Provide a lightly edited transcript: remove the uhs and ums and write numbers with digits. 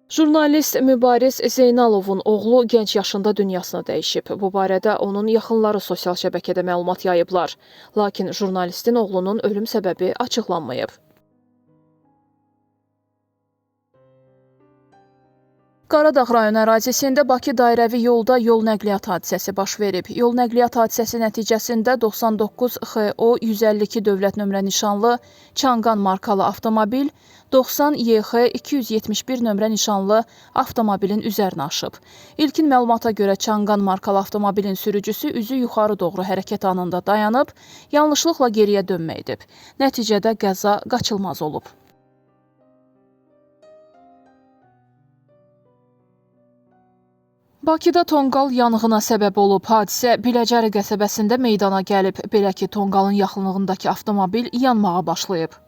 Jurnalist Mübariz Zeynalovun oğlu gənc yaşında dünyasını dəyişib. Bu barədə onun yaxınları sosial şəbəkədə məlumat yayıblar. Lakin jurnalistin oğlunun ölüm səbəbi açıqlanmayıb. Qaradağ rayon ərazisində Bakı dairəvi yolda yol nəqliyyat hadisəsi baş verib. Yol nəqliyyat hadisəsi nəticəsində 99 XO 152 dövlət nömrə nişanlı Çanqan markalı avtomobil 90 YX 271 nömrə nişanlı avtomobilin üzərinə aşıb. İlkin məlumata görə Çanqan markalı avtomobilin sürücüsü üzü yuxarı doğru hərəkət anında dayanıb, yanlışlıqla geriyə dönmə edib. Nəticədə qəza qaçılmaz olub. Bakıda tonqal yanğına səbəb olub. Hadisə Biləcəri qəsəbəsində meydana gəlib. Belə ki, tonqalın yaxınlığındakı avtomobil yanmağa başlayıb.